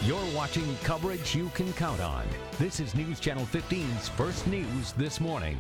You're watching coverage you can count on. This is News Channel 15's First News This Morning.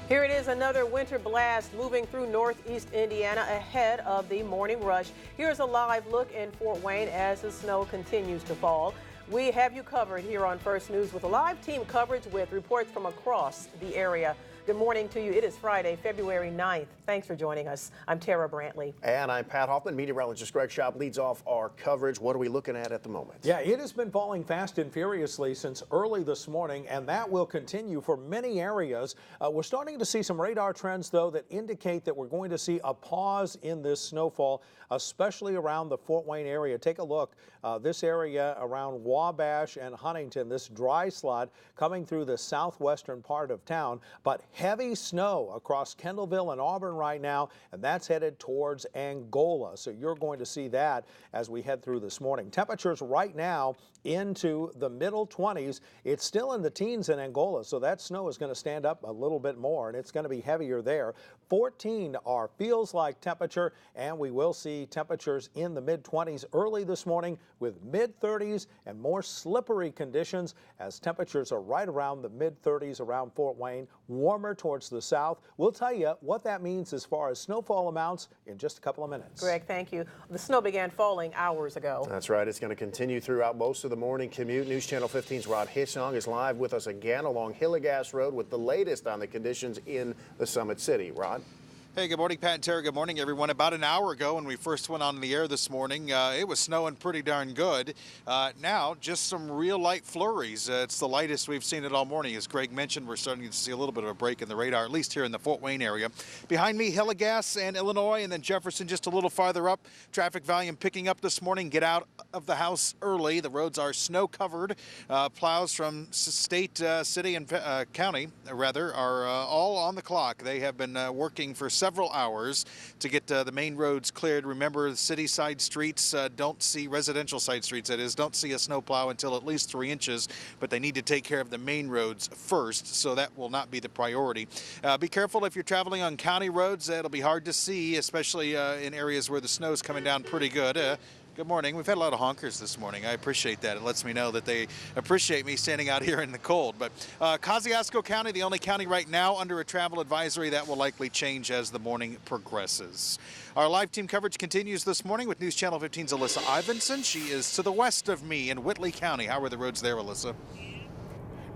Here it is, another winter blast moving through northeast Indiana ahead of the morning rush. Here's a live look in Fort Wayne as the snow continues to fall. We have you covered here on First News with a live team coverage with reports from across the area. Good morning to you. It is Friday, February 9th. Thanks for joining us. I'm Tara Brantley. And I'm Pat Hoffman. Meteorologist Greg Schaub leads off our coverage. What are we looking at the moment? Yeah, it has been falling fast and furiously since early this morning, and that will continue for many areas. We're starting to see some radar trends, though, that indicate that we're going to see a pause in this snowfall, especially around the Fort Wayne area. Take a look. This area around Wabash and Huntington, this dry slot coming through the southwestern part of town, but heavy snow across Kendallville and Auburn right now, and that's headed towards Angola. So you're going to see that as we head through this morning. Temperatures right now into the middle 20s. It's still in the teens in Angola, so that snow is going to stand up a little bit more, and it's going to be heavier there. 14 our feels like temperature, and we will see temperatures in the mid-20s early this morning with mid-30s and more slippery conditions as temperatures are right around the mid-30s around Fort Wayne, warmer towards the south. We'll tell you what that means as far as snowfall amounts in just a couple of minutes. Greg, thank you. The snow began falling hours ago. That's right. It's going to continue throughout most of the morning commute. News Channel 15's Rod Hissong is live with us again along Hillegas Road with the latest on the conditions in the Summit City. Rod? Hey, good morning, Pat and Tara. Good morning, everyone. About an hour ago when we first went on the air this morning, it was snowing pretty darn good. Now, just some real light flurries. It's the lightest we've seen it all morning. As Greg mentioned, we're starting to see a little bit of a break in the radar, at least here in the Fort Wayne area. Behind me, Hillegas and Illinois, and then Jefferson just a little farther up. Traffic volume picking up this morning. Get out of the house early. The roads are snow-covered. Plows from state, city, and county, rather, are all on the clock. They have been working for several hours to get the main roads cleared. Remember, the city side streets don't see, residential side streets that is, don't see a snowplow until at least 3 inches, but they need to take care of the main roads first, so that will not be the priority. Be careful if you're traveling on county roads. It'll be hard to see, especially in areas where the snow's coming down pretty good. Good morning. We've had a lot of honkers this morning. I appreciate that. It lets me know that they appreciate me standing out here in the cold. But Kosciuszko County, the only county right now under a travel advisory. That will likely change as the morning progresses. Our live team coverage continues this morning with News Channel 15's Alyssa Ivinson. She is to the west of me in Whitley County. How are the roads there, Alyssa?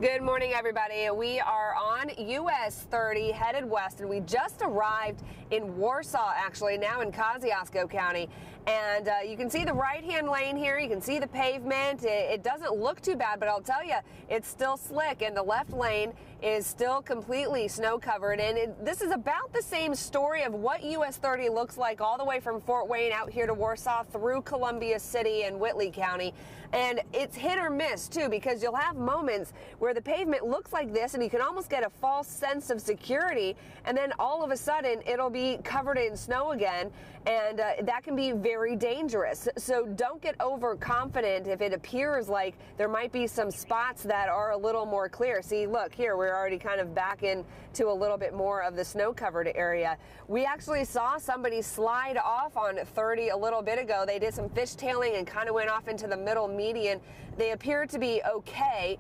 Good morning, everybody. We are on US 30 headed west, and we just arrived in Warsaw, actually, now in Kosciuszko County. And you can see the right-hand lane here. You can see the pavement. It doesn't look too bad, but I'll tell you, it's still slick. And the left lane is still completely snow-covered. And this is about the same story of what US 30 looks like all the way from Fort Wayne out here to Warsaw through Columbia City and Whitley County. And it's hit or miss, too, because you'll have moments where the pavement looks like this and you can almost get a false sense of security, and then all of a sudden it'll be covered in snow again, and that can be very dangerous. So don't get overconfident if it appears like there might be some spots that are a little more clear. See, look here, we're already kind of back into a little bit more of the snow-covered area. We actually saw somebody slide off on 30 a little bit ago. They did some fishtailing and kind of went off into the middle median. They appear to be okay,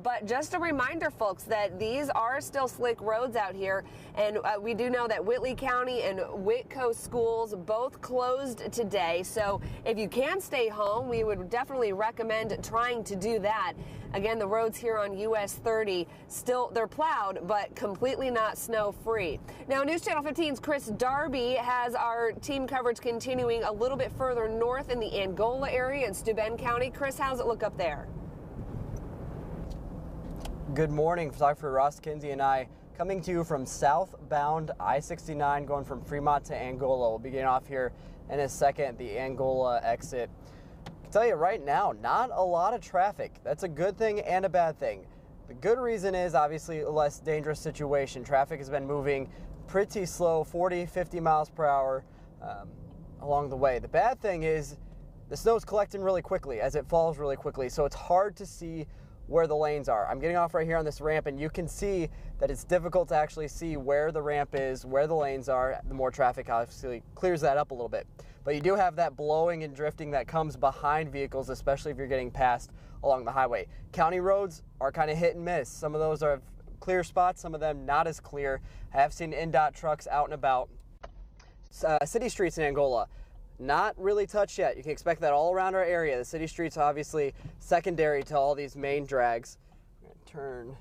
but just a reminder, folks, that these are still slick roads out here, and we do know that Whitley County and Whitco schools both closed today, so if you can stay home, we would definitely recommend trying to do that. Again, the roads here on US 30, still, they're plowed, but completely not snow-free. Now, News Channel 15's Chris Darby has our team coverage continuing a little bit further north in the Angola area in Steuben County. Chris, how's it look up there? Good morning, photographer Ross Kinsey and I coming to you from southbound I-69 going from Fremont to Angola. We'll be getting off here in a second, the Angola exit. I can tell you right now, not a lot of traffic. That's a good thing and a bad thing. The good reason is obviously a less dangerous situation. Traffic has been moving pretty slow, 40, 50 miles per hour along the way. The bad thing is the snow is collecting really quickly as it falls really quickly, so it's hard to see where the lanes are. I'm getting off right here on this ramp, and you can see that it's difficult to actually see where the ramp is, where the lanes are. The more traffic obviously clears that up a little bit. but you do have that blowing and drifting that comes behind vehicles, especially if you're getting passed along the highway. County roads are kind of hit and miss. Some of those are clear spots, some of them not as clear. I have seen NDOT trucks out and about. City streets in Angola, not really touched yet. You can expect that all around our area. The city streets obviously secondary to all these main drags. I'm going to turn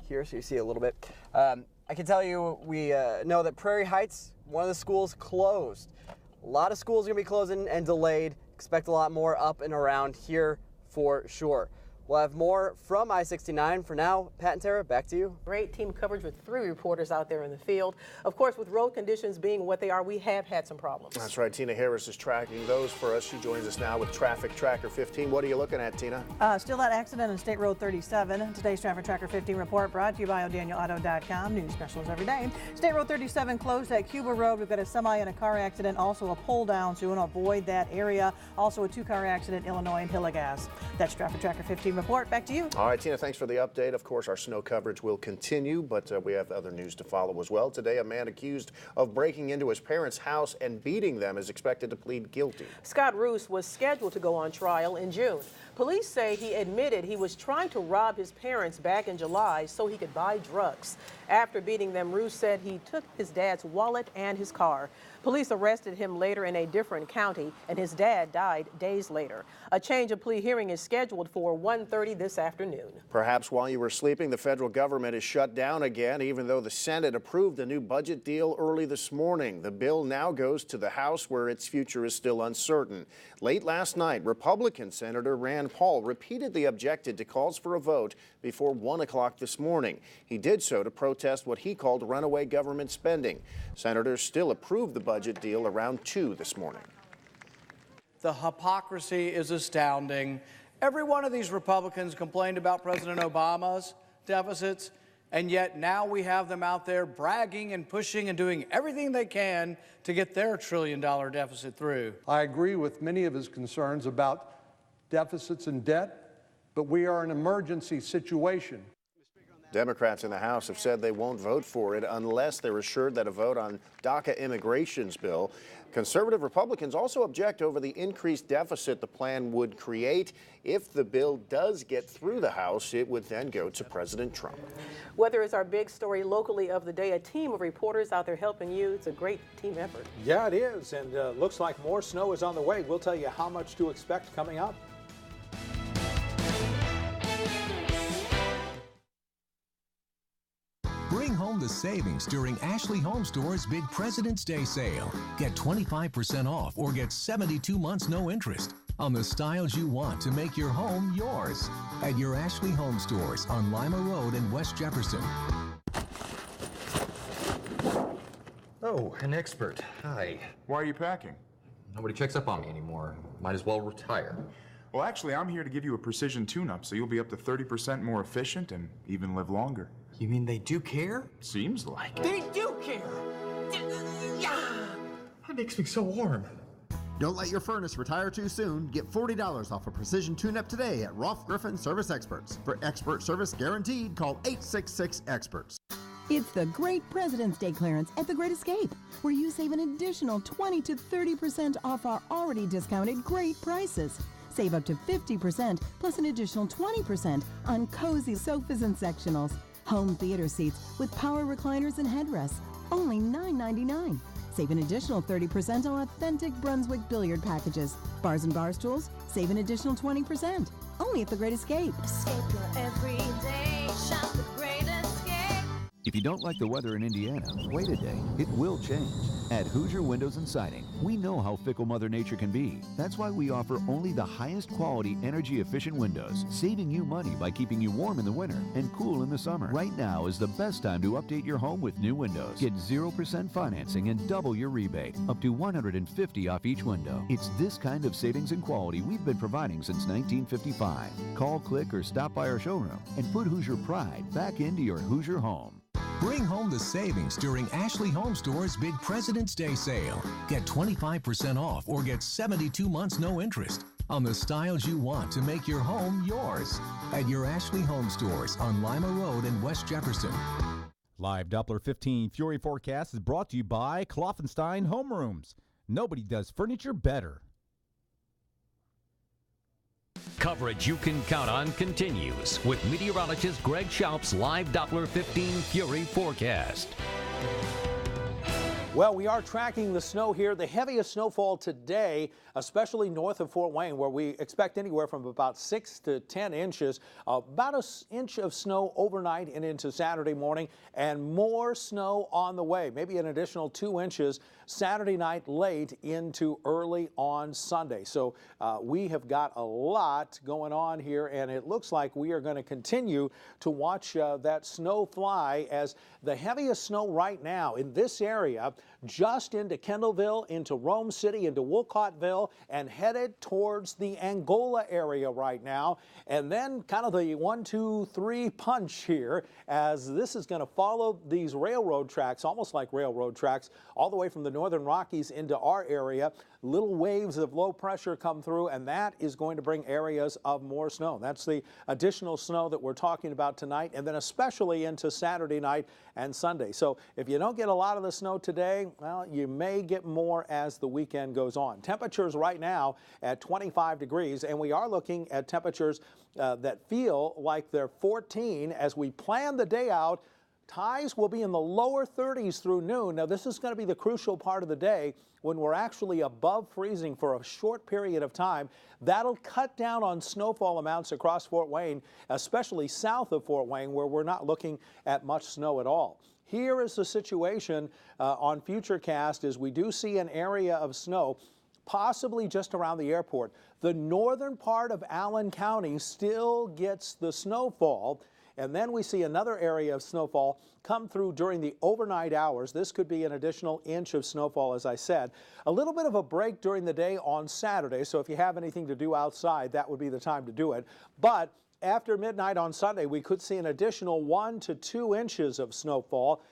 here so you see a little bit. I can tell you we know that Prairie Heights, one of the schools, closed. A lot of schools are going to be closing and delayed. Expect a lot more up and around here for sure. We'll have more from I-69. For now, Pat and Tara, back to you. Great team coverage with 3 reporters out there in the field. Of course, with road conditions being what they are, we have had some problems. That's right. Tina Harris is tracking those for us. She joins us now with Traffic Tracker 15. What are you looking at, Tina? Still that accident on State Road 37. Today's Traffic Tracker 15 report brought to you by O'DanielAuto.com. News specials every day. State Road 37 closed at Cuba Road. We've got a semi and a car accident, also a pull down, so you want to avoid that area. Also a 2-car accident, Illinois and Hillegas. That's Traffic Tracker 15 report. Back to you. All right, Tina, thanks for the update. Of course, our snow coverage will continue, but we have other news to follow as well. Today, a man accused of breaking into his parents' house and beating them is expected to plead guilty. Scott Roos was scheduled to go on trial in June. Police say he admitted he was trying to rob his parents back in July so he could buy drugs. After beating them, Roos said he took his dad's wallet and his car. Police arrested him later in a different county, and his dad died days later. A change of plea hearing is scheduled for 1:30 this afternoon. Perhaps while you were sleeping, the federal government is shut down again, even though the Senate approved a new budget deal early this morning. The bill now goes to the House, where its future is still uncertain. Late last night, Republican Senator Rand Paul repeatedly objected to calls for a vote before 1 o'clock this morning. He did so to protest what he called runaway government spending. Senators still approved the budget deal around 2 this morning. The hypocrisy is astounding. Every one of these Republicans complained about President Obama's deficits, and yet now we have them out there bragging and pushing and doing everything they can to get their $1 trillion deficit through. I agree with many of his concerns about deficits and debt, but we are in an emergency situation. Democrats in the House have said they won't vote for it unless they're assured that a vote on DACA immigration's bill. Conservative Republicans also object over the increased deficit the plan would create. If the bill does get through the House, it would then go to President Trump. Weather is our big story locally of the day. A team of reporters out there helping you. It's a great team effort. Yeah, it is, and looks like more snow is on the way. We'll tell you how much to expect coming up. Bring home the savings during Ashley Home Store's big President's Day sale. Get 25% off or get 72 months no interest on the styles you want to make your home yours at your Ashley Home Stores on Lima Road in West Jefferson. Oh, an expert. Hi. Why are you packing? Nobody checks up on me anymore. Might as well retire. Well, actually, I'm here to give you a precision tune-up, so you'll be up to 30% more efficient and even live longer. You mean they do care? Seems like. They do care! That makes me so warm. Don't let your furnace retire too soon. Get $40 off a precision tune-up today at Rolf Griffin Service Experts. For expert service guaranteed, call 866-EXPERTS. It's the Great President's Day clearance at The Great Escape, where you save an additional 20 to 30% off our already discounted great prices. Save up to 50% plus an additional 20% on cozy sofas and sectionals. Home theater seats with power recliners and headrests, only $9.99. Save an additional 30% on authentic Brunswick billiard packages. Bars and bar stools, save an additional 20%. Only at The Great Escape. Escape your everyday. Shop The Great Escape. If you don't like the weather in Indiana, wait a day. It will change. At Hoosier Windows and Siding, we know how fickle Mother Nature can be. That's why we offer only the highest quality energy-efficient windows, saving you money by keeping you warm in the winter and cool in the summer. Right now is the best time to update your home with new windows. Get 0% financing and double your rebate, up to $150 off each window. It's this kind of savings and quality we've been providing since 1955. Call, click, or stop by our showroom and put Hoosier pride back into your Hoosier home. Bring home the savings during Ashley Home Store's big President's Day sale. Get 25% off or get 72 months no interest on the styles you want to make your home yours at your Ashley Home Stores on Lima Road in West Jefferson. Live Doppler 15 Fury forecast is brought to you by Kloffenstein Home Rooms. Nobody does furniture better. Coverage you can count on continues with meteorologist Greg Schaup's live Doppler 15 Fury forecast. Well, we are tracking the snow here. The heaviest snowfall today, especially north of Fort Wayne, where we expect anywhere from about 6 to 10 inches. About an inch of snow overnight and into Saturday morning, and more snow on the way. Maybe an additional 2 inches Saturday night late into early on Sunday. So we have got a lot going on here, and it looks like we are going to continue to watch that snow fly, as the heaviest snow right now in this area just into Kendallville, into Rome City, into Wolcottville, and headed towards the Angola area right now. And then kind of the 1, 2, 3 punch here, as this is going to follow these railroad tracks, almost like railroad tracks, all the way from the northern Rockies into our area. Little waves of low pressure come through, and that is going to bring areas of more snow. That's the additional snow that we're talking about tonight, and then especially into Saturday night and Sunday. So if you don't get a lot of the snow today, well, you may get more as the weekend goes on. Temperatures right now at 25 degrees, and we are looking at temperatures that feel like they're 14 as we plan the day out. Highs will be in the lower 30s through noon. Now, this is going to be the crucial part of the day when we're actually above freezing for a short period of time. That'll cut down on snowfall amounts across Fort Wayne, especially south of Fort Wayne, where we're not looking at much snow at all. Here is the situation on Futurecast, as we do see an area of snow possibly just around the airport. The northern part of Allen County still gets the snowfall. And then we see another area of snowfall come through during the overnight hours. This could be an additional inch of snowfall, as I said. A little bit of a break during the day on Saturday, so if you have anything to do outside, that would be the time to do it. But after midnight on Sunday, we could see an additional 1 to 2 inches of snowfall,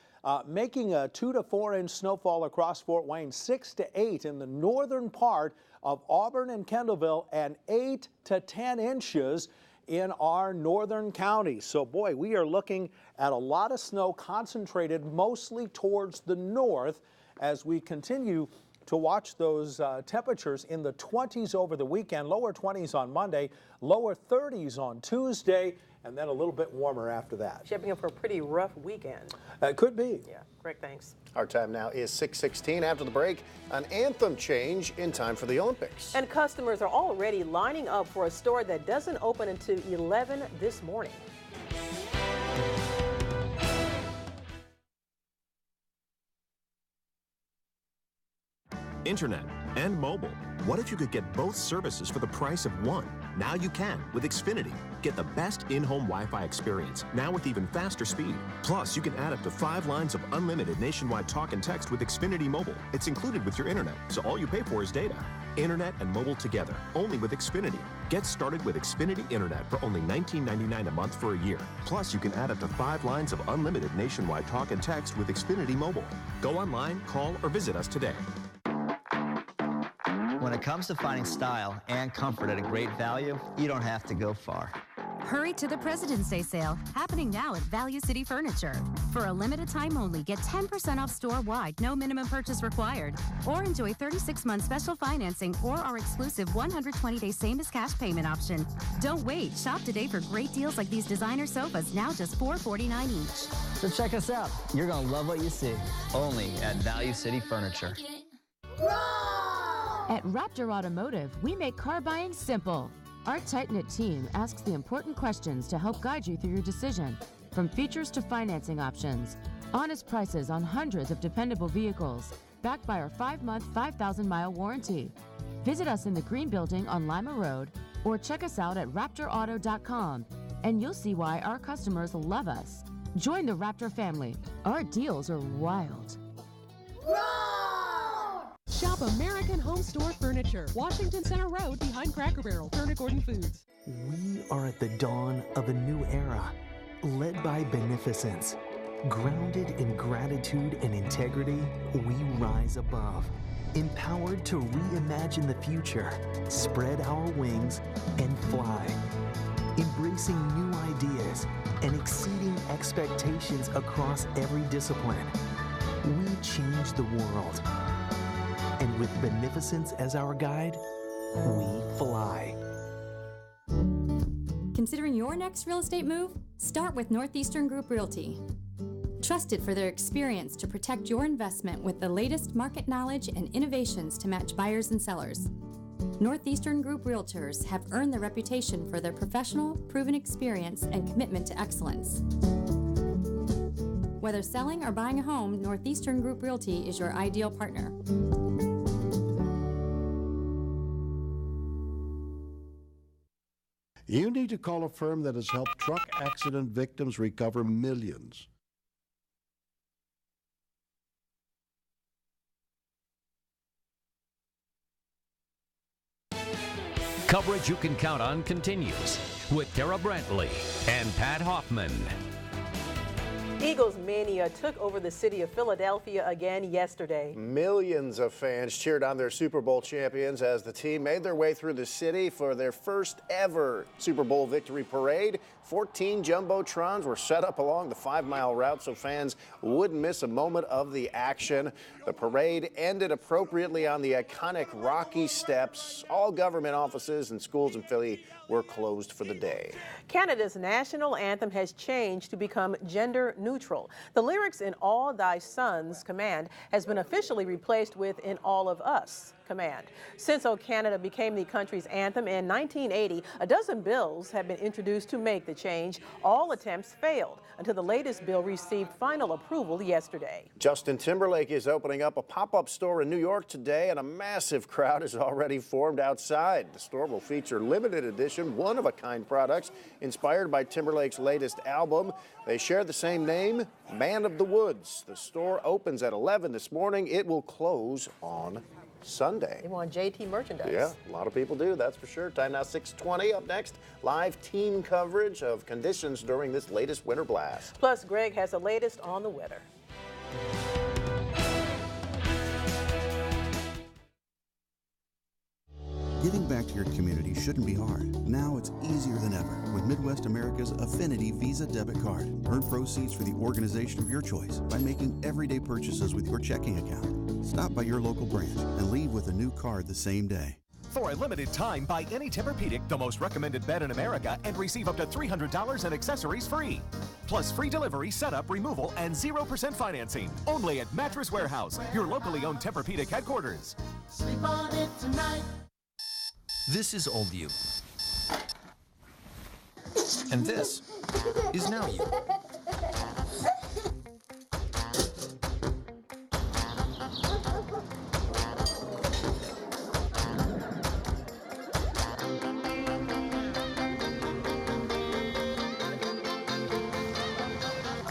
making a 2 to 4 inch snowfall across Fort Wayne, 6 to 8 in the northern part of Auburn and Kendallville, and 8 to 10 inches in our northern counties. So boy, we are looking at a lot of snow concentrated mostly towards the north as we continue to watch those temperatures in the 20s over the weekend, lower 20s on Monday, lower 30s on Tuesday, and then a little bit warmer after that. Shaping up for a pretty rough weekend. It could be. Yeah, Greg, thanks. Our time now is 6:16. After the break, an anthem change in time for the Olympics. And customers are already lining up for a store that doesn't open until 11 this morning. Internet and mobile. What if you could get both services for the price of one? Now you can with Xfinity. Get the best in-home Wi-Fi experience, now with even faster speed. Plus, you can add up to 5 lines of unlimited nationwide talk and text with Xfinity Mobile. It's included with your internet, so all you pay for is data. Internet and mobile together, only with Xfinity. Get started with Xfinity Internet for only $19.99 a month for a year. Plus, you can add up to 5 lines of unlimited nationwide talk and text with Xfinity Mobile. Go online, call, or visit us today. When it comes to finding style and comfort at a great value, you don't have to go far. Hurry to the President's Day sale, happening now at Value City Furniture. For a limited time only, get 10% off store-wide, no minimum purchase required. Or enjoy 36-month special financing or our exclusive 120-day same-as-cash payment option. Don't wait. Shop today for great deals like these designer sofas, now just $449 each. So check us out. You're going to love what you see. Only at Value City Furniture. At Raptor Automotive, we make car buying simple. Our tight-knit team asks the important questions to help guide you through your decision, from features to financing options. Honest prices on hundreds of dependable vehicles, backed by our 5-month, 5,000-mile warranty. Visit us in the Green Building on Lima Road, or check us out at RaptorAuto.com, and you'll see why our customers love us. Join the Raptor family. Our deals are wild. Shop American Home Store Furniture, Washington Center Road behind Cracker Barrel, Turner Gordon Foods. We are at the dawn of a new era, led by beneficence. Grounded in gratitude and integrity, we rise above. Empowered to reimagine the future, spread our wings, and fly. Embracing new ideas and exceeding expectations across every discipline. We change the world. And with beneficence as our guide, we fly. Considering your next real estate move? Start with Northeastern Group Realty. Trusted for their experience to protect your investment with the latest market knowledge and innovations to match buyers and sellers. Northeastern Group Realtors have earned the reputation for their professional, proven experience and commitment to excellence. Whether selling or buying a home, Northeastern Group Realty is your ideal partner. You need to call a firm that has helped truck accident victims recover millions. Coverage you can count on continues with Tara Brantley and Pat Hoffman. Eagles mania took over the city of Philadelphia again yesterday. Millions of fans cheered on their Super Bowl champions as the team made their way through the city for their first ever Super Bowl victory parade. 14 jumbotrons were set up along the 5-mile route so fans wouldn't miss a moment of the action. The parade ended appropriately on the iconic Rocky Steps. All government offices and schools in Philly were closed for the day. Canada's national anthem has changed to become gender neutral. The lyrics in All Thy Sons Command has been officially replaced with In All of Us Command. Since O Canada became the country's anthem in 1980, a dozen bills have been introduced to make the change. All attempts failed until the latest bill received final approval yesterday. Justin Timberlake is opening up a pop-up store in New York today, and a massive crowd is already formed outside. The store will feature limited edition, one-of-a-kind products inspired by Timberlake's latest album. They share the same name, Man of the Woods. The store opens at 11 this morning. It will close on Sunday. They want JT merchandise. Yeah, a lot of people do, that's for sure. Time now 6:20. Up next, live team coverage of conditions during this latest winter blast. Plus, Greg has the latest on the weather. Giving back to your community shouldn't be hard. Now it's easier than ever with Midwest America's Affinity Visa Debit Card. Earn proceeds for the organization of your choice by making everyday purchases with your checking account. Stop by your local branch and leave with a new card the same day. For a limited time, buy any Tempur-Pedic, the most recommended bed in America, and receive up to $300 in accessories free. Plus free delivery, setup, removal, and 0% financing. Only at Mattress Warehouse, your locally owned Tempur-Pedic headquarters. Sleep on it tonight. This is old you. And this is now you.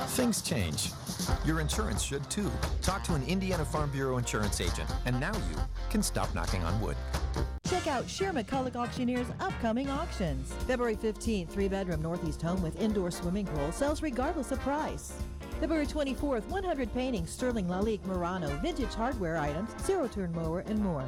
Things change. Your insurance should too. Talk to an Indiana Farm Bureau insurance agent, and now you can stop knocking on wood. Check out Sher McCulloch Auctioneer's upcoming auctions. February 15th, 3-bedroom northeast home with indoor swimming pool sells regardless of price. February 24th, 100 paintings, Sterling Lalique Murano, vintage hardware items, zero-turn mower, and more.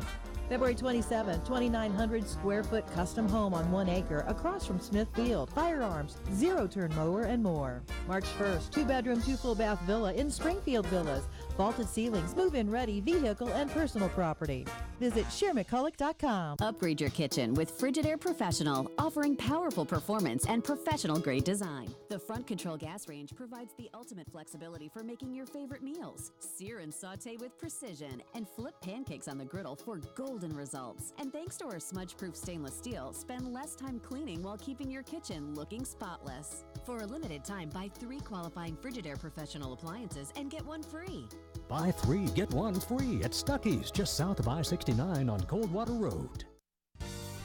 February 27th, 2,900 square foot custom home on 1 acre across from Smith Field, firearms, zero-turn mower, and more. March 1st, 2-bedroom, 2-full-bath villa in Springfield Villas, vaulted ceilings, move-in ready, vehicle and personal property. Visit SherMcCulloch.com. Upgrade your kitchen with Frigidaire Professional, offering powerful performance and professional-grade design. The front control gas range provides the ultimate flexibility for making your favorite meals. Sear and saute with precision, and flip pancakes on the griddle for golden results. And thanks to our smudge-proof stainless steel, spend less time cleaning while keeping your kitchen looking spotless. For a limited time, buy 3 qualifying Frigidaire Professional appliances and get 1 free. Buy 3, get 1 free at Stuckey's, just south of I-69 on Coldwater Road.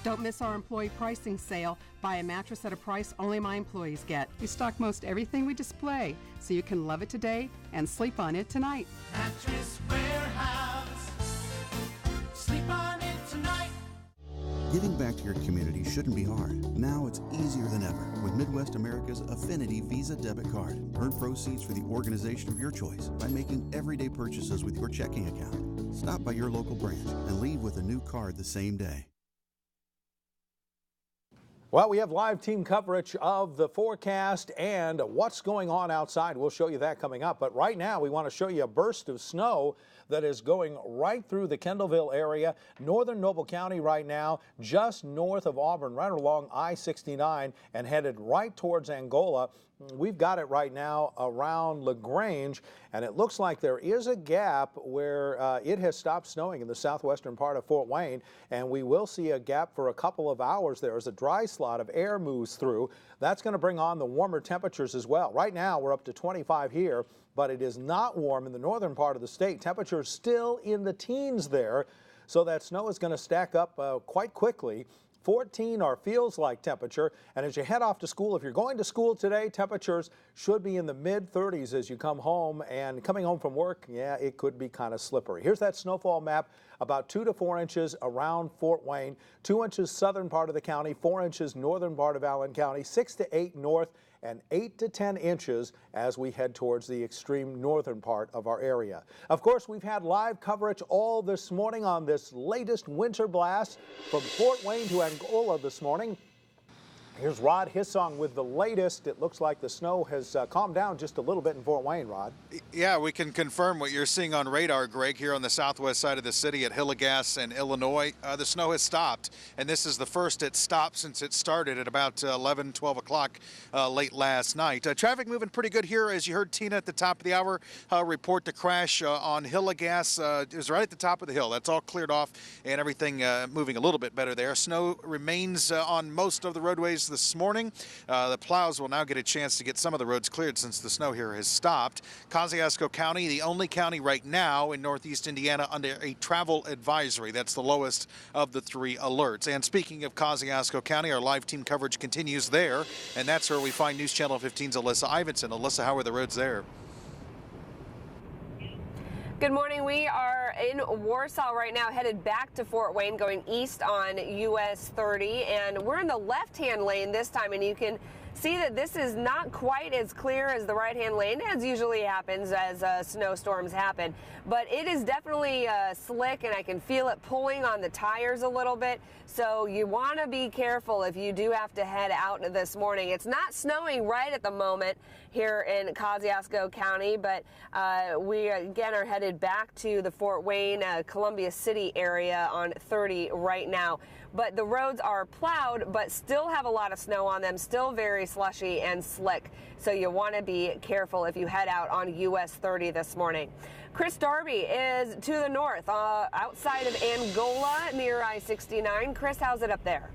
Don't miss our employee pricing sale. Buy a mattress at a price only my employees get. We stock most everything we display, so you can love it today and sleep on it tonight. Mattress Warehouse. Sleep on it tonight. Giving back to your community shouldn't be hard. Now it's easier than ever with Midwest America's Affinity Visa Debit Card. Earn proceeds for the organization of your choice by making everyday purchases with your checking account. Stop by your local branch and leave with a new card the same day. Well, we have live team coverage of the forecast and what's going on outside. We'll show you that coming up. But right now, we want to show you a burst of snow that is going right through the Kendallville area, northern Noble County right now, just north of Auburn, right along I-69 and headed right towards Angola. We've got it right now around LaGrange, and it looks like there is a gap where it has stopped snowing in the southwestern part of Fort Wayne, and we will see a gap for a couple of hours there as a dry slot of air moves through. That's going to bring on the warmer temperatures as well. Right now, we're up to 25 here, but it is not warm in the northern part of the state. Temperatures still in the teens there, so that snow is going to stack up quite quickly. 14 our feels like temperature, and as you head off to school, if you're going to school today, temperatures should be in the mid-30s as you come home, and coming home from work, yeah, it could be kind of slippery. Here's that snowfall map, about 2 to 4 inches around Fort Wayne, 2 inches southern part of the county, 4 inches northern part of Allen County, 6 to 8 north, and 8 to 10 inches as we head towards the extreme northern part of our area. Of course, we've had live coverage all this morning on this latest winter blast from Fort Wayne to Angola this morning. Here's Rod Hissong with the latest. It looks like the snow has calmed down just a little bit in Fort Wayne, Rod. Yeah, we can confirm what you're seeing on radar, Greg, here on the southwest side of the city at Hillegas and Illinois. The snow has stopped, and this is the first it's stopped since it started at about 11, 12 o'clock late last night. Traffic moving pretty good here, as you heard Tina at the top of the hour report the crash on Hillegas. It was right at the top of the hill. That's all cleared off, and everything moving a little bit better there. Snow remains on most of the roadways this morning. The plows will now get a chance to get some of the roads cleared since the snow here has stopped. Kosciuszko County, the only county right now in northeast Indiana under a travel advisory. That's the lowest of the 3 alerts. And speaking of Kosciuszko County, our live team coverage continues there, and that's where we find News Channel 15's Alyssa Ivinson. Alyssa, how are the roads there? Good morning. We are in Warsaw right now, headed back to Fort Wayne, going east on US 30, and we're in the left-hand lane this time, and you can see that this is not quite as clear as the right-hand lane, as usually happens as snowstorms happen. But it is definitely slick, and I can feel it pulling on the tires a little bit. So you want to be careful if you do have to head out this morning. It's not snowing right at the moment here in Kosciuszko County, but we again are headed back to the Fort Wayne, Columbia City area on 30 right now. But the roads are plowed, but still have a lot of snow on them, still very slushy and slick. So you want to be careful if you head out on US 30 this morning. Chris Darby is to the north, outside of Angola near I-69. Chris, how's it up there?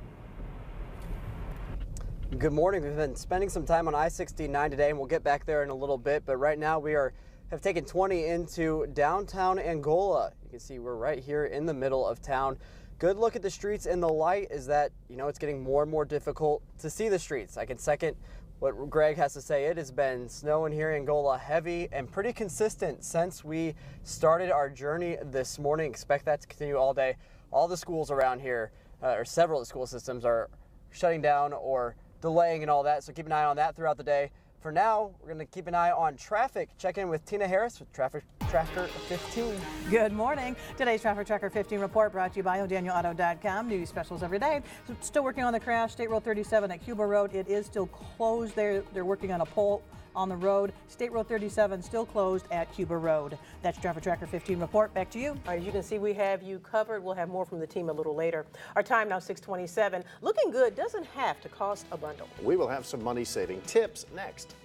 Good morning. We've been spending some time on I-69 today, and we'll get back there in a little bit. But right now we have taken 20 into downtown Angola. You can see we're right here in the middle of town. Good look at the streets in the light is that, it's getting more and more difficult to see the streets. I can second what Greg has to say. It has been snowing here in Angola heavy and pretty consistent since we started our journey this morning. Expect that to continue all day. All the schools around here, or several of the school systems, are shutting down or delaying and all that, so keep an eye on that throughout the day. For now, we're going to keep an eye on traffic. Check in with Tina Harris with Traffic Tracker 15. Good morning. Today's Traffic Tracker 15 report brought to you by ODanielAuto.com. News specials every day. Still working on the crash. State Road 37 at Cuba Road. It is still closed there. They're working on a pole on the road. State Road 37 still closed at Cuba Road. That's Traffic Tracker 15 report. Back to you. All right, as you can see, we have you covered. We'll have more from the team a little later. Our time now 6:27. Looking good doesn't have to cost a bundle. We will have some money-saving tips next.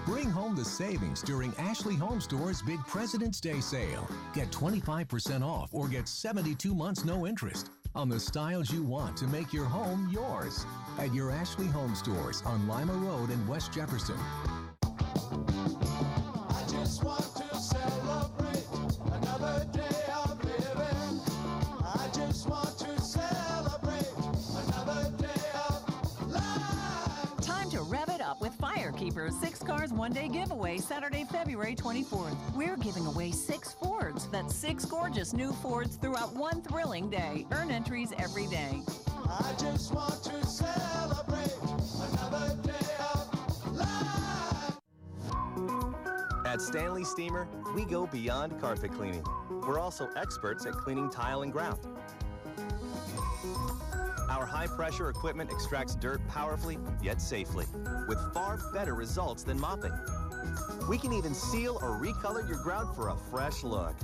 Bring home the savings during Ashley Home Store's big President's Day sale. Get 25% off or get 72 months no interest on the styles you want to make your home yours at your Ashley Home Stores on Lima Road in West Jefferson. I just want to celebrate another day of living. I just want to celebrate another day of life. Time to rev it up with Firekeeper's 6 Cars One Day giveaway Saturday, February 24th. We're giving away 6 Fords. That's 6 gorgeous new Fords throughout one thrilling day. Earn entries every day. I just want to celebrate another day of life. At Stanley Steamer, we go beyond carpet cleaning. We're also experts at cleaning tile and grout. Our high-pressure equipment extracts dirt powerfully, yet safely, with far better results than mopping. We can even seal or recolor your grout for a fresh look.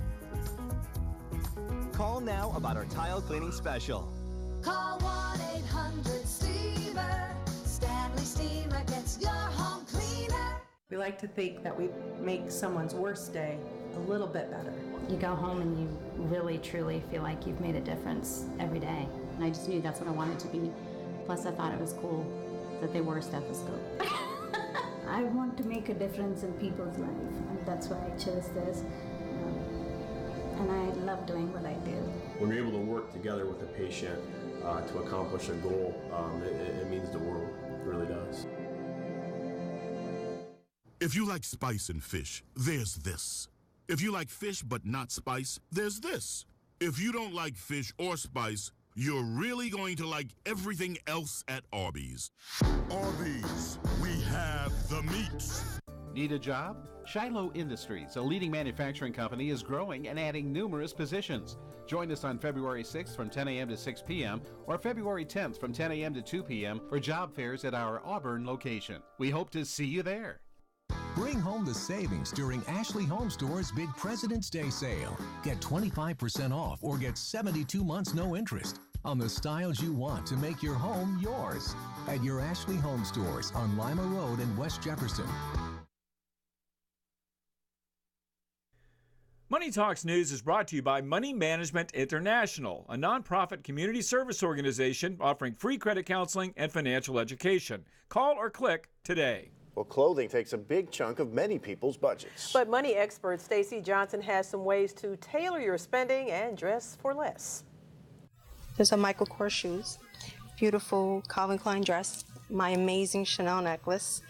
Call now about our tile cleaning special. Call 1-800-STEAMER. Stanley Steamer gets your home cleaner. We like to think that we make someone's worst day a little bit better. You go home and you really, truly feel like you've made a difference every day. And I just knew that's what I wanted to be. Plus, I thought it was cool that they wore a stethoscope. I want to make a difference in people's life, and that's why I chose this. And I love doing what I do. When you're able to work together with a patient to accomplish a goal, it means the world. It really does. If you like spice and fish, there's this. If you like fish but not spice, there's this. If you don't like fish or spice, you're really going to like everything else at Arby's. Arby's, we have the meats. Need a job? Shiloh Industries, a leading manufacturing company, is growing and adding numerous positions. Join us on February 6th from 10 a.m. to 6 p.m. or February 10th from 10 a.m. to 2 p.m. for job fairs at our Auburn location. We hope to see you there. Bring home the savings during Ashley Home Store's Big President's Day sale. Get 25% off or get 72 months no interest on the styles you want to make your home yours at your Ashley Home Stores on Lima Road in West Jefferson. Money Talks News is brought to you by Money Management International, a nonprofit community service organization offering free credit counseling and financial education. Call or click today. Well, clothing takes a big chunk of many people's budgets. But money expert Stacey Johnson has some ways to tailor your spending and dress for less. There's a Michael Kors shoes, beautiful Calvin Klein dress, my amazing Chanel necklace,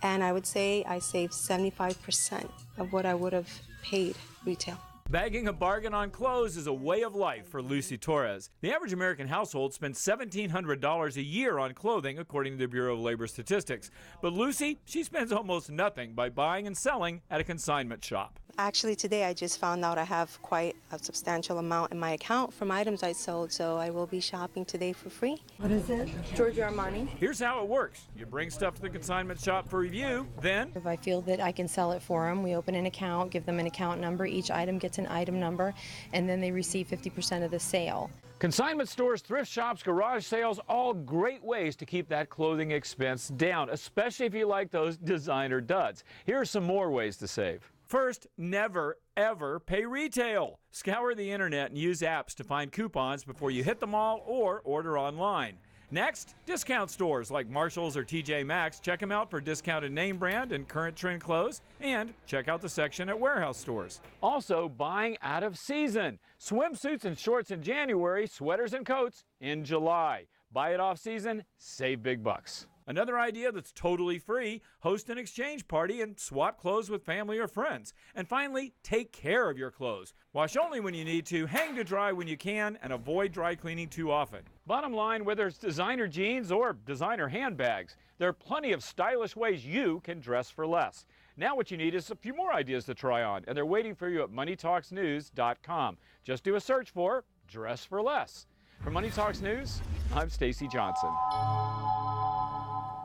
and I would say I saved 75% of what I would have paid retail. Bagging a bargain on clothes is a way of life for Lucy Torres. The average American household spends $1,700 a year on clothing, according to the Bureau of Labor Statistics. But Lucy, she spends almost nothing by buying and selling at a consignment shop. Actually, today I just found out I have quite a substantial amount in my account from items I sold, so I will be shopping today for free. What is it? Giorgio Armani. Here's how it works. You bring stuff to the consignment shop for review, then if I feel that I can sell it for them, we open an account, give them an account number. Each item gets an item number, and then they receive 50% of the sale. consignment stores, thrift shops, garage sales, all great ways to keep that clothing expense down, especially if you like those designer duds. Here are some more ways to save. First, never, ever pay retail. Scour the internet and use apps to find coupons before you hit the mall or order online. Next, discount stores like Marshalls or TJ Maxx. Check them out for discounted name brand and current trend clothes. And check out the section at warehouse stores. Also, buying out of season. Swimsuits and shorts in January, sweaters and coats in July. Buy it off season, save big bucks. Another idea that's totally free, host an exchange party and swap clothes with family or friends. And finally, take care of your clothes. Wash only when you need to, hang to dry when you can, and avoid dry cleaning too often. Bottom line, whether it's designer jeans or designer handbags, there are plenty of stylish ways you can dress for less. Now what you need is a few more ideas to try on, and they're waiting for you at MoneyTalksNews.com. Just do a search for Dress for Less. For Money Talks News, I'm Stacey Johnson.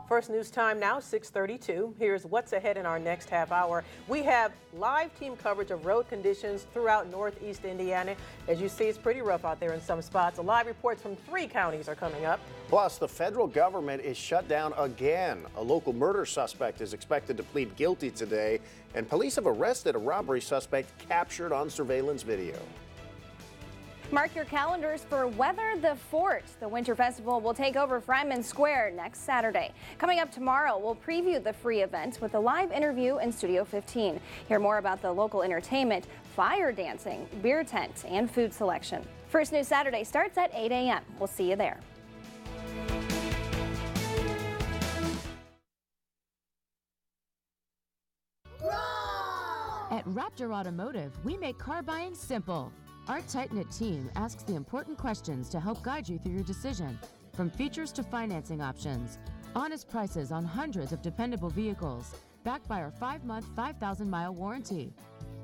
First news time now, 6:32. Here's what's ahead in our next half hour. We have live team coverage of road conditions throughout northeast Indiana. As you see, it's pretty rough out there in some spots. Live reports from 3 counties are coming up. Plus, the federal government is shut down again. A local murder suspect is expected to plead guilty today, and police have arrested a robbery suspect captured on surveillance video. Mark your calendars for Weather the Fort. The Winter Festival will take over Fryman Square next Saturday. Coming up tomorrow, we'll preview the free event with a live interview in Studio 15. Hear more about the local entertainment, fire dancing, beer tent, and food selection. First News Saturday starts at 8 a.m. We'll see you there. At Raptor Automotive, we make car buying simple. Our tight-knit team asks the important questions to help guide you through your decision. From features to financing options, honest prices on hundreds of dependable vehicles, backed by our 5-month, 5,000-mile warranty.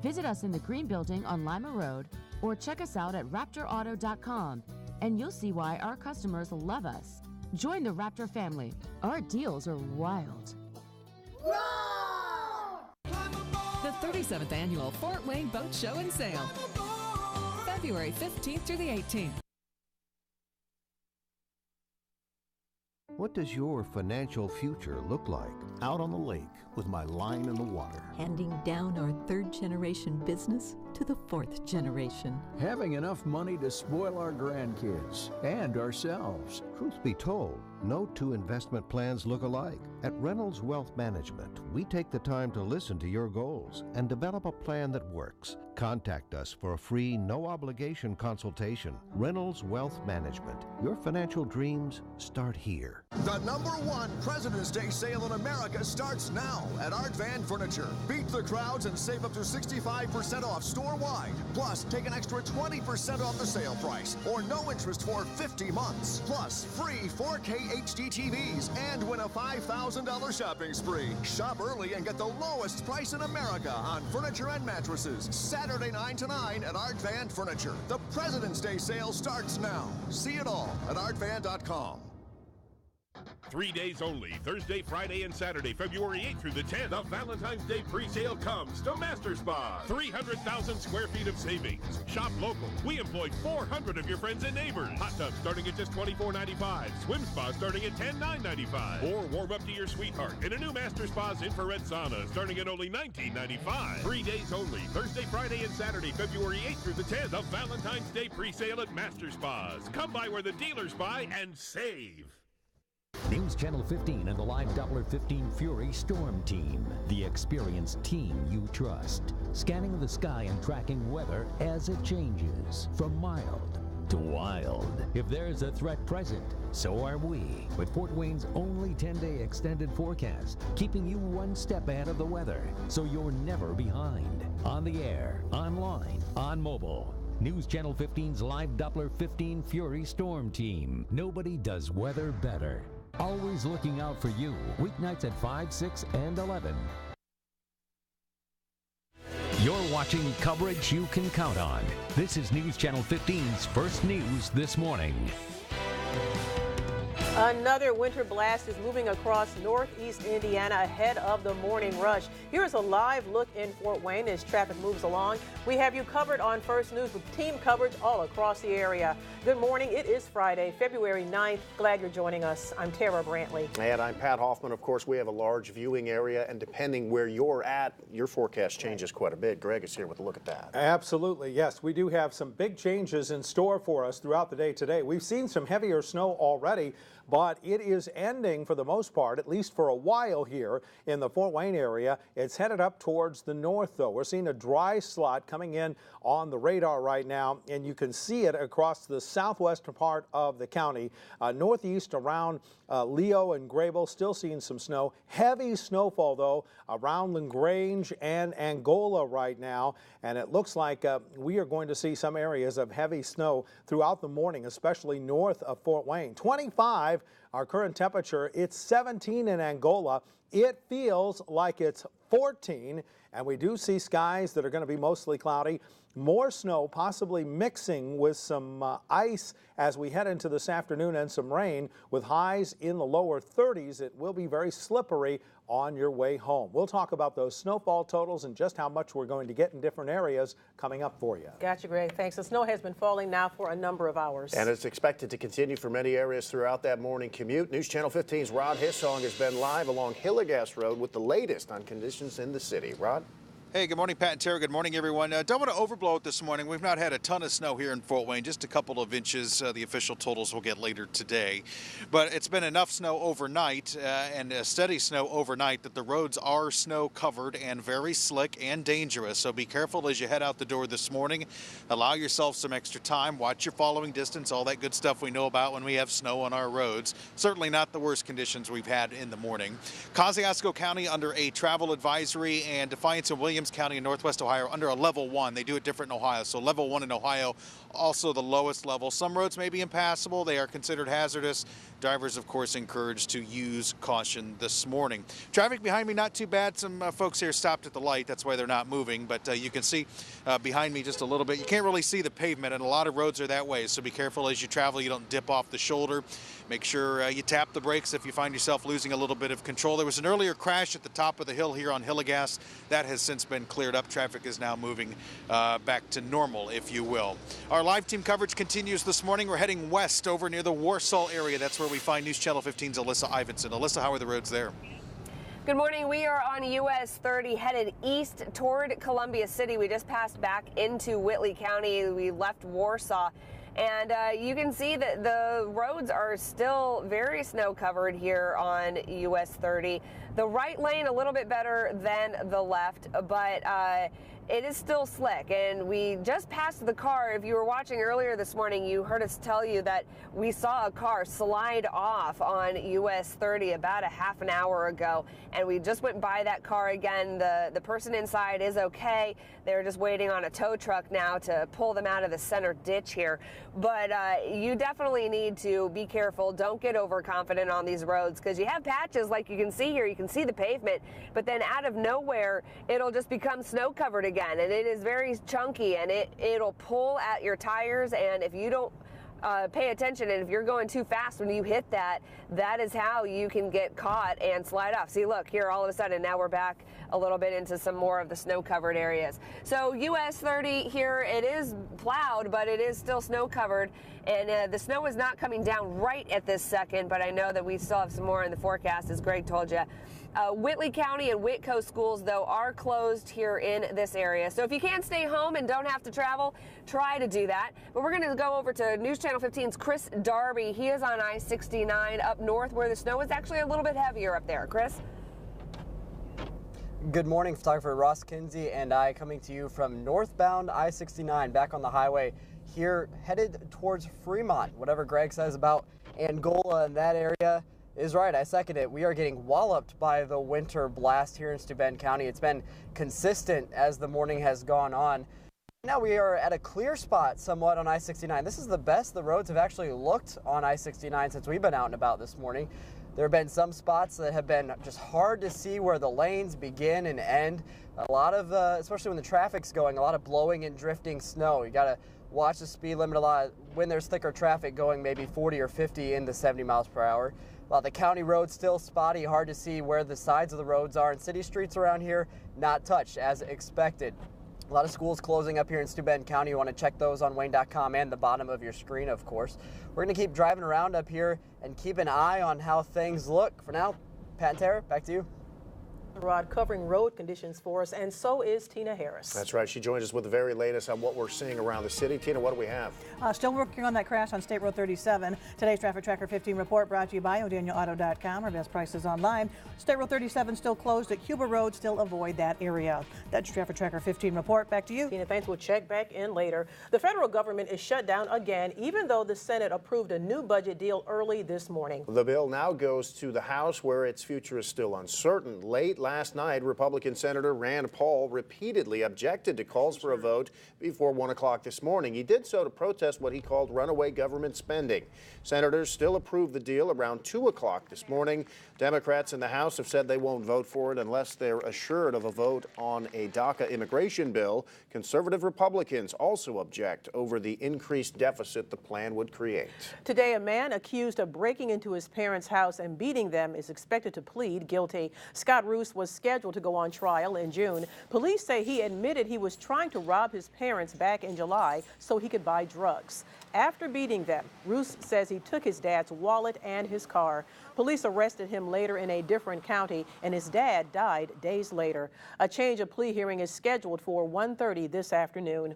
Visit us in the Green Building on Lima Road or check us out at raptorauto.com. and you'll see why our customers love us. Join the Raptor family. Our deals are wild. The 37th Annual Fort Wayne Boat Show and Sale, February 15th through the 18th. What does your financial future look like? Out on the lake with my line in the water. Handing down our third-generation business to the fourth generation. Having enough money to spoil our grandkids and ourselves. Truth be told, no two investment plans look alike. At Reynolds Wealth Management, we take the time to listen to your goals and develop a plan that works. Contact us for a free, no-obligation consultation. Reynolds Wealth Management. Your financial dreams start here. The #1 President's Day sale in America starts now at Art Van Furniture. Beat the crowds and save up to 65% off store-wide. Plus, take an extra 20% off the sale price or no interest for 50 months. Plus, free 4K HD TVs and win a $5,000 shopping spree. Shop early and get the lowest price in America on furniture and mattresses. Saturday 9 to 9 at Art Van Furniture. The President's Day sale starts now. See it all at artvan.com. 3 days only, Thursday, Friday, and Saturday, February 8th through the 10th. The Valentine's Day pre-sale comes to Master Spa. 300,000 square feet of savings. Shop local. We employed 400 of your friends and neighbors. Hot tubs starting at just $24.95. Swim spas starting at $10,995. Or warm up to your sweetheart in a new Master Spa's infrared sauna starting at only $19.95. 3 days only, Thursday, Friday, and Saturday, February 8th through the 10th. The Valentine's Day pre-sale at Master Spas. Come by where the dealers buy and save. News Channel 15 and the live Doppler 15 Fury Storm Team. The experienced team you trust. Scanning the sky and tracking weather as it changes. From mild to wild. If there's a threat present, so are we. With Fort Wayne's only 10-day extended forecast, keeping you one step ahead of the weather, so you're never behind. On the air, online, on mobile. News Channel 15's live Doppler 15 Fury Storm Team. Nobody does weather better. Always looking out for you. Weeknights at 5, 6, and 11. You're watching coverage you can count on. This is News Channel 15's First News This Morning. Another winter blast is moving across northeast Indiana ahead of the morning rush. Here's a live look in Fort Wayne as traffic moves along. We have you covered on First News with team coverage all across the area. Good morning. It is Friday, February 9th. Glad you're joining us. I'm Tara Brantley. And I'm Pat Hoffman. Of course, we have a large viewing area, and depending where you're at, your forecast changes quite a bit. Greg is here with a look at that. Absolutely, yes. We do have some big changes in store for us throughout the day today. We've seen some heavier snow already, but it is ending for the most part, at least for a while here in the Fort Wayne area. It's headed up towards the north, though. We're seeing a dry slot coming in on the radar right now, and you can see it across the southwestern part of the county. Northeast around Leo and Grable, still seeing some snow. Heavy snowfall, though, around LaGrange and Angola right now, and it looks like we are going to see some areas of heavy snow throughout the morning, especially north of Fort Wayne. 25, our current temperature. It's 17 in Angola. It feels like it's 14, and we do see skies that are going to be mostly cloudy. More snow possibly mixing with some ice as we head into this afternoon, and some rain with highs in the lower 30s. It will be very slippery on your way home. We'll talk about those snowfall totals and just how much we're going to get in different areas coming up for you. Gotcha, Greg. Thanks. The snow has been falling now for a number of hours. And it's expected to continue for many areas throughout that morning commute. News Channel 15's Rod Hissong has been live along Hillegas Road with the latest on conditions in the city. Rod? Hey, good morning, Pat and Tara. Good morning, everyone. Don't want to overblow it this morning. We've not had a ton of snow here in Fort Wayne, just a couple of inches. The official totals we'll get later today. But it's been enough snow overnight and steady snow overnight that the roads are snow covered and very slick and dangerous. So be careful as you head out the door this morning. Allow yourself some extra time. Watch your following distance, all that good stuff we know about when we have snow on our roads. Certainly not the worst conditions we've had in the morning. Kosciuszko County under a travel advisory, and Defiance and Williams James County in Northwest Ohio are under a level 1. They do it different in Ohio. So level 1 in Ohio, also the lowest level. Some roads may be impassable. They are considered hazardous. Drivers, of course, encouraged to use caution this morning. Traffic behind me, not too bad. Some folks here stopped at the light. That's why they're not moving. But you can see behind me just a little bit. You can't really see the pavement, and a lot of roads are that way. So be careful as you travel. You don't dip off the shoulder. Make sure you tap the brakes if you find yourself losing a little bit of control. There was an earlier crash at the top of the hill here on Hillegas. That has since been cleared up. Traffic is now moving back to normal, if you will. Our live team coverage continues this morning. We're heading west over near the Warsaw area. That's where we find News Channel 15's Alyssa Ivinson. Alyssa, how are the roads there? Good morning. We are on US 30 headed east toward Columbia City. We just passed back into Whitley County. We left Warsaw. And you can see that the roads are still very snow covered here on US 30. The right lane a little bit better than the left, but it is still slick. And we just passed the car. If you were watching earlier this morning, you heard us tell you that we saw a car slide off on US 30 about a half an hour ago. And we just went by that car again. The person inside is okay. They're just waiting on a tow truck now to pull them out of the center ditch here. But you definitely need to be careful. Don't get overconfident on these roads, because you have patches like you can see here. You can see the pavement, but then out of nowhere, it'll just become snow covered again. And it is very chunky, and it'll pull at your tires. And if you don't pay attention, and if you're going too fast when you hit that, that is how you can get caught and slide off. See, look here, all of a sudden now we're back a little bit into some more of the snow covered areas. So US 30 here, it is plowed, but it is still snow covered, and the snow is not coming down right at this second, but I know that we still have some more in the forecast, as Greg told you. Whitley County and Whitco schools, though, are closed here in this area. So if you can stay home and don't have to travel, try to do that. But we're going to go over to News Channel 15's Chris Darby. He is on I-69 up north, where the snow is actually a little bit heavier up there. Chris? Good morning, photographer Ross Kinsey and I coming to you from northbound I-69 back on the highway here, headed towards Fremont. Whatever Greg says about Angola and that area is right. I second it. We are getting walloped by the winter blast here in Steuben County. It's been consistent as the morning has gone on. Now we are at a clear spot somewhat on I-69. This is the best the roads have actually looked on I-69 since we've been out and about this morning. There have been some spots that have been just hard to see where the lanes begin and end. A lot of, especially when the traffic's going, a lot of blowing and drifting snow. You got to watch the speed limit a lot when there's thicker traffic going maybe 40 or 50 into 70 miles per hour. While the county roads still spotty, hard to see where the sides of the roads are, and city streets around here not touched as expected. A lot of schools closing up here in Steuben County. You want to check those on WANE.com and the bottom of your screen, of course. We're going to keep driving around up here and keep an eye on how things look. For now, Pat and Tara, back to you. Rod covering road conditions for us, and so is Tina Harris. That's right. She joins us with the very latest on what we're seeing around the city. Tina, what do we have? Still working on that crash on State Road 37. Today's Traffic Tracker 15 report brought to you by O'DanielAuto.com. Our best prices online. State Road 37 still closed at Cuba Road. Still avoid that area. That's your Traffic Tracker 15 report. Back to you. Tina, thanks. We'll check back in later. The federal government is shut down again, even though the Senate approved a new budget deal early this morning. The bill now goes to the House, where its future is still uncertain. Late last night, Republican Senator Rand Paul repeatedly objected to calls for a vote before 1 o'clock this morning. He did so to protest what he called runaway government spending. Senators still approved the deal around 2 o'clock this morning. Democrats in the House have said they won't vote for it unless they're assured of a vote on a DACA immigration bill. Conservative Republicans also object over the increased deficit the plan would create. Today, a man accused of breaking into his parents' house and beating them is expected to plead guilty. Scott Roos was scheduled to go on trial in June. Police say he admitted he was trying to rob his parents back in July so he could buy drugs. After beating them, Roos says he took his dad's wallet and his car. Police arrested him later in a different county, and his dad died days later. A change of plea hearing is scheduled for 1:30 this afternoon.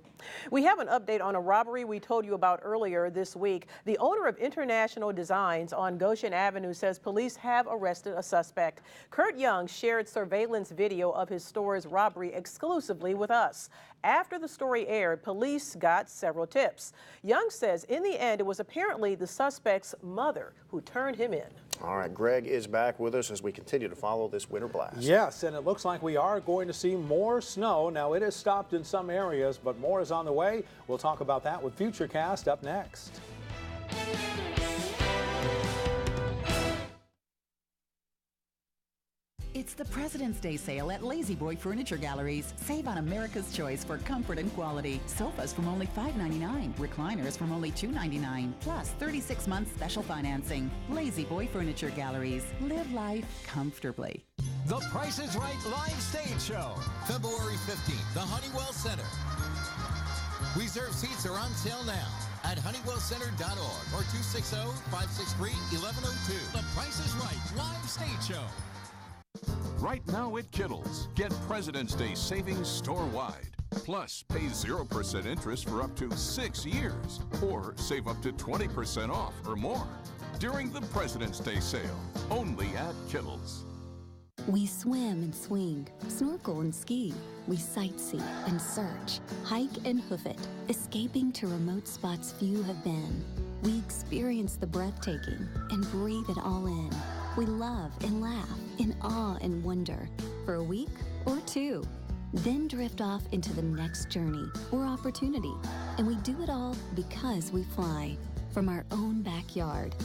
We have an update on a robbery we told you about earlier this week. The owner of International Designs on Goshen Avenue says police have arrested a suspect. Kurt Young shared surveillance video of his store's robbery exclusively with us. After the story aired, police got several tips. Young says in the end, it was apparently the suspect's mother who turned him in. All right, Greg is back with us as we continue to follow this winter blast. Yes, and it looks like we are going to see more snow. Now, it has stopped in some areas, but more is on the way. We'll talk about that with Futurecast up next. It's the President's Day sale at Lazy Boy Furniture Galleries. Save on America's choice for comfort and quality. Sofas from only $5.99. Recliners from only $2.99. Plus 36 months special financing. Lazy Boy Furniture Galleries. Live life comfortably. The Price is Right live stage show, February 15th, the Honeywell Center. Reserved seats are on sale now at honeywellcenter.org or 260-563-1102. The Price is Right live stage show. Right now at Kittles, get President's Day savings store-wide. Plus, pay 0% interest for up to 6 years, or save up to 20% off or more during the President's Day sale, only at Kittles. We swim and swing, snorkel and ski. We sightsee and search, hike and hoof it, escaping to remote spots few have been. We experience the breathtaking and breathe it all in. We love and laugh in awe and wonder for a week or two, then drift off into the next journey or opportunity. And we do it all because we fly from our own backyard.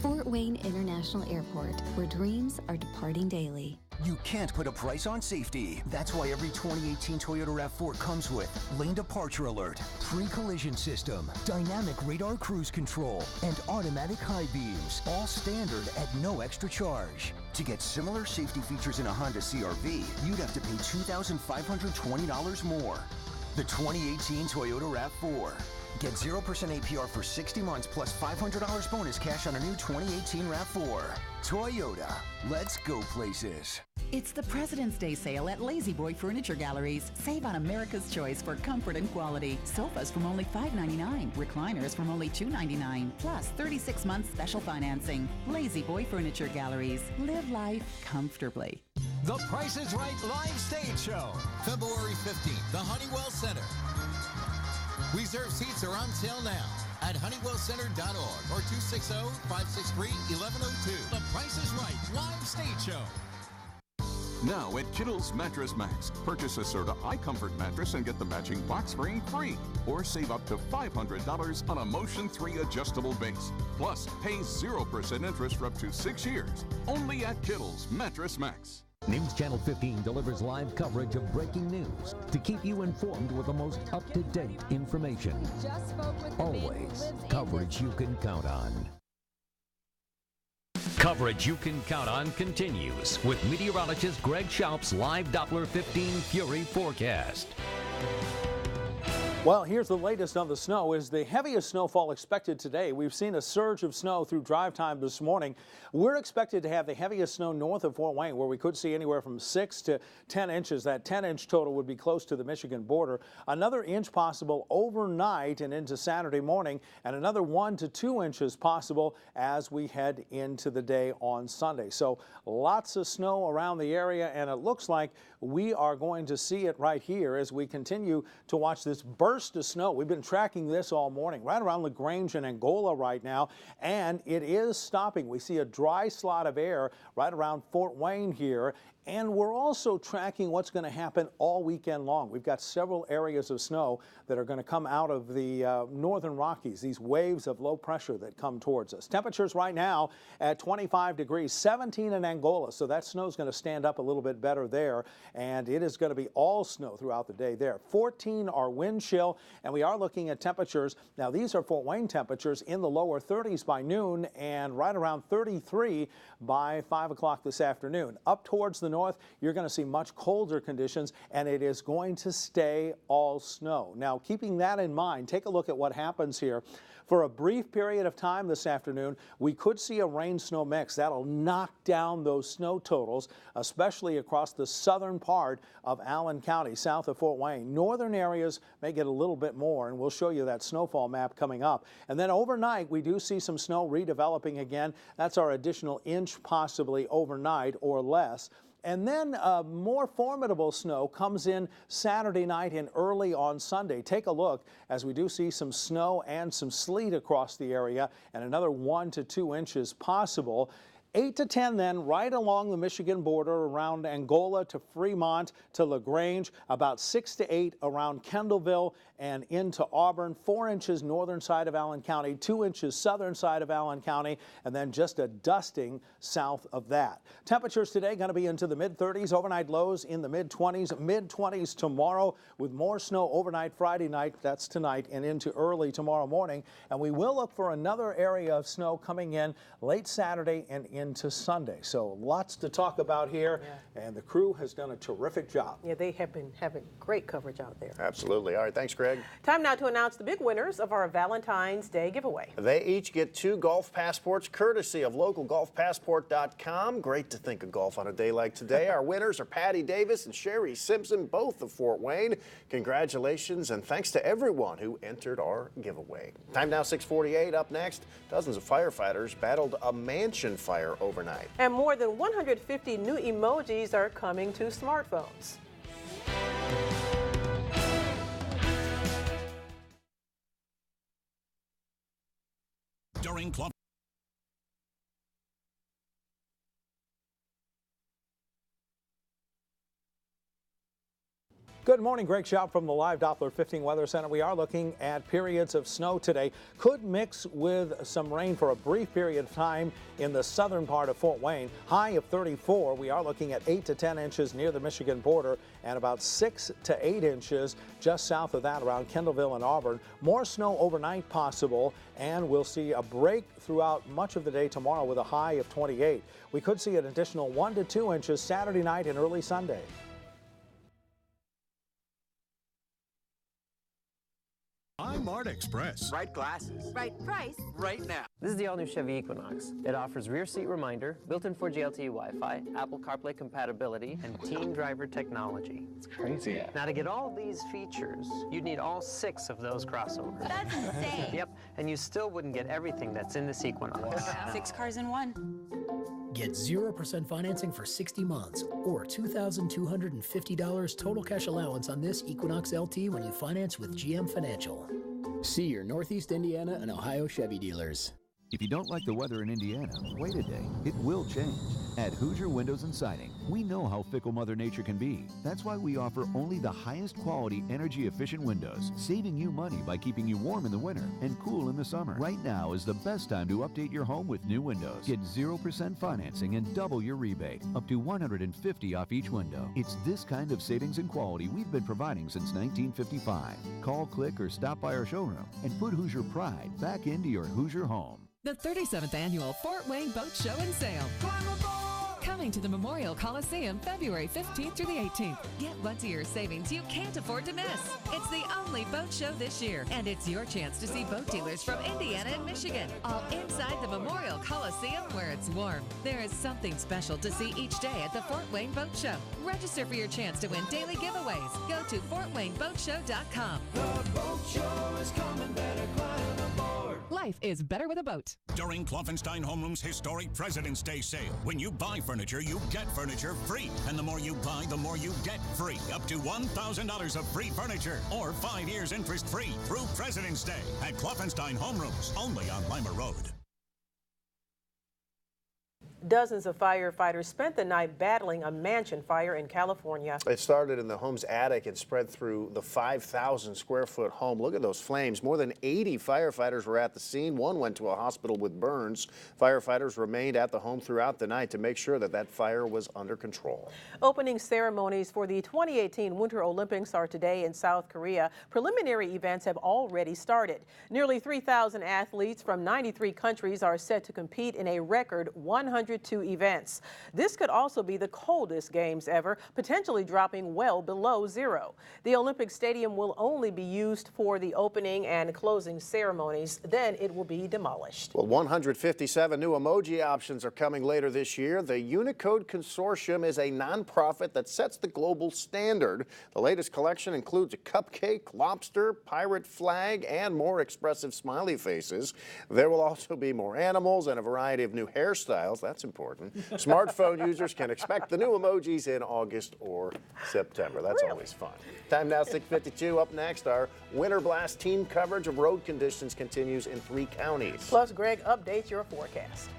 Fort Wayne International Airport, where dreams are departing daily. You can't put a price on safety. That's why every 2018 Toyota RAV4 comes with lane departure alert, pre-collision system, dynamic radar cruise control, and automatic high beams, all standard at no extra charge. To get similar safety features in a Honda CR-V, you'd have to pay $2,520 more. The 2018 Toyota RAV4. Get 0% APR for 60 months plus $500 bonus cash on a new 2018 RAV4. Toyota, let's go places. It's the President's Day sale at Lazy Boy Furniture Galleries. Save on America's choice for comfort and quality. Sofas from only $5.99. Recliners from only $2.99. Plus 36 months special financing. Lazy Boy Furniture Galleries. Live life comfortably. The Price is Right live stage show, February 15th, the Honeywell Center. Reserved seats are on sale now at honeywellcenter.org or 260-563-1102. The Price is Right live stage show. Now at Kittles Mattress Max, purchase a Serta iComfort mattress and get the matching box spring free, or save up to $500 on a Motion 3 adjustable base. Plus, pay 0% interest for up to 6 years. Only at Kittles Mattress Max. News Channel 15 delivers live coverage of breaking news to keep you informed with the most up-to-date information. Always coverage you can count on. Coverage you can count on continues with meteorologist Greg Schaup's live Doppler 15 Fury forecast. Well, here's the latest on the snow. Is the heaviest snowfall expected today. We've seen a surge of snow through drive time this morning. We're expected to have the heaviest snow north of Fort Wayne, where we could see anywhere from 6 to 10 inches. That 10-inch total would be close to the Michigan border. Another inch possible overnight and into Saturday morning, and another 1 to 2 inches possible as we head into the day on Sunday. So lots of snow around the area, and it looks like we are going to see it right here as we continue to watch this burst of snow. We've been tracking this all morning, right around LaGrange and Angola right now, and it is stopping. We see a dry slot of air right around Fort Wayne here. And we're also tracking what's going to happen all weekend long. We've got several areas of snow that are going to come out of the northern Rockies, these waves of low pressure that come towards us. Temperatures right now at 25 degrees, 17 in Angola, so that snow is going to stand up a little bit better there, and it is going to be all snow throughout the day there. 14 are wind chill, and we are looking at temperatures. Now, these are Fort Wayne temperatures in the lower 30s by noon and right around 33 by 5 o'clock this afternoon. Up towards the north, you're going to see much colder conditions, and it is going to stay all snow. Now, keeping that in mind, take a look at what happens here. For a brief period of time this afternoon, we could see a rain-snow mix. That'll knock down those snow totals, especially across the southern part of Allen County, south of Fort Wayne. Northern areas may get a little bit more, and we'll show you that snowfall map coming up. And then overnight, we do see some snow redeveloping again. That's our additional inch possibly overnight or less. And then more formidable snow comes in Saturday night and early on Sunday. Take a look as we do see some snow and some sleet across the area and another 1 to 2 inches possible. 8 to 10 then right along the Michigan border around Angola to Fremont to LaGrange, about 6 to 8 around Kendallville and into Auburn, 4 inches northern side of Allen County, 2 inches southern side of Allen County, and then just a dusting south of that. Temperatures today going to be into the mid-30s, overnight lows in the mid-20s, mid-20s tomorrow with more snow overnight Friday night, that's tonight, and into early tomorrow morning. And we will look for another area of snow coming in late Saturday and into Sunday. So lots to talk about here, and the crew has done a terrific job. Yeah, they have been having great coverage out there. Absolutely. All right, thanks, Greg. Time now to announce the big winners of our Valentine's Day giveaway. They each get 2 golf passports courtesy of localgolfpassport.com. Great to think of golf on a day like today. Our winners are Patty Davis and Sherry Simpson, both of Fort Wayne. Congratulations, and thanks to everyone who entered our giveaway. Time now 6:48. Up next, dozens of firefighters battled a mansion fire overnight. And more than 150 new emojis are coming to smartphones. During club. Good morning, Greg Schaub from the live Doppler 15 Weather Center. We are looking at periods of snow today. Could mix with some rain for a brief period of time in the southern part of Fort Wayne. High of 34. We are looking at 8 to 10 inches near the Michigan border and about 6 to 8 inches just south of that around Kendallville and Auburn. More snow overnight possible, and we'll see a break throughout much of the day tomorrow with a high of 28. We could see an additional 1 to 2 inches Saturday night and early Sunday. I'm Mart Express. Right glasses. Right price. Right now. This is the all-new Chevy Equinox. It offers rear seat reminder, built-in 4G LTE Wi-Fi, Apple CarPlay compatibility, and Teen Driver technology. It's crazy. Now to get all these features, you'd need all 6 of those crossovers. That's insane. Yep, and you still wouldn't get everything that's in this Equinox. Wow. 6 cars in one. Get 0% financing for 60 months or $2,250 total cash allowance on this Equinox LT when you finance with GM Financial. See your Northeast Indiana and Ohio Chevy dealers. If you don't like the weather in Indiana, wait a day. It will change. At Hoosier Windows and Siding, we know how fickle Mother Nature can be. That's why we offer only the highest quality energy-efficient windows, saving you money by keeping you warm in the winter and cool in the summer. Right now is the best time to update your home with new windows. Get 0% financing and double your rebate, up to $150 off each window. It's this kind of savings and quality we've been providing since 1955. Call, click, or stop by our showroom and put Hoosier pride back into your Hoosier home. The 37th Annual Fort Wayne Boat Show and Sale. Coming to the Memorial Coliseum February 15th through the 18th. Get once-a-year savings you can't afford to miss. It's the only boat show this year, and it's your chance to see boat dealers from Indiana and Michigan, all inside the Memorial Coliseum where it's warm. There is something special to see each day at the Fort Wayne Boat Show. Register for your chance to win daily giveaways. Go to FortWayneBoatShow.com. The boat show is coming, better climb aboard. Life is better with a boat. During Kloffenstein Homeroom's historic President's Day sale, when you buy furniture, you get furniture free. And the more you buy, the more you get free. Up to $1,000 of free furniture or 5 years interest free through President's Day at Kloffenstein Homerooms, only on Lima Road. Dozens of firefighters spent the night battling a mansion fire in California. It started in the home's attic and spread through the 5,000 square foot home. Look at those flames. More than 80 firefighters were at the scene. One went to a hospital with burns. Firefighters remained at the home throughout the night to make sure that that fire was under control. Opening ceremonies for the 2018 Winter Olympics are today in South Korea. Preliminary events have already started. Nearly 3,000 athletes from 93 countries are set to compete in a record 102 events. This could also be the coldest games ever, potentially dropping well below zero. The Olympic Stadium will only be used for the opening and closing ceremonies. Then it will be demolished. Well, 157 new emoji options are coming later this year. The Unicode Consortium is a nonprofit that sets the global standard. The latest collection includes a cupcake, lobster, pirate flag, and more expressive smiley faces. There will also be more animals and a variety of new hairstyles. That's That's important. Smartphone users can expect the new emojis in August or September. That's always fun. Time now 6:52. Up next, our Winter Blast team coverage of road conditions continues in 3 counties. Plus, Greg updates your forecast.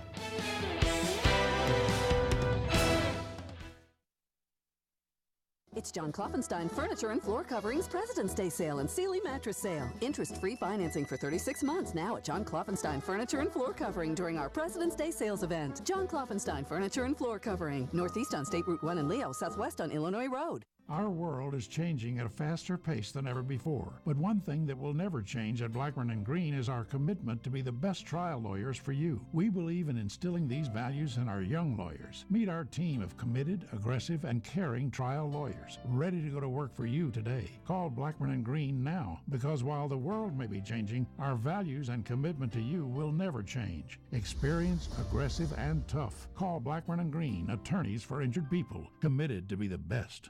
It's John Klopfenstein Furniture and Floor Coverings President's Day Sale and Sealy Mattress Sale. Interest-free financing for 36 months now at John Klopfenstein Furniture and Floor Covering during our President's Day sales event. John Klopfenstein Furniture and Floor Covering, northeast on State Route 1 in Leo, southwest on Illinois Road. Our world is changing at a faster pace than ever before. But one thing that will never change at Blackburn & Green is our commitment to be the best trial lawyers for you. We believe in instilling these values in our young lawyers. Meet our team of committed, aggressive, and caring trial lawyers, ready to go to work for you today. Call Blackburn & Green now, because while the world may be changing, our values and commitment to you will never change. Experienced, aggressive, and tough. Call Blackburn & Green, attorneys for injured people, committed to be the best.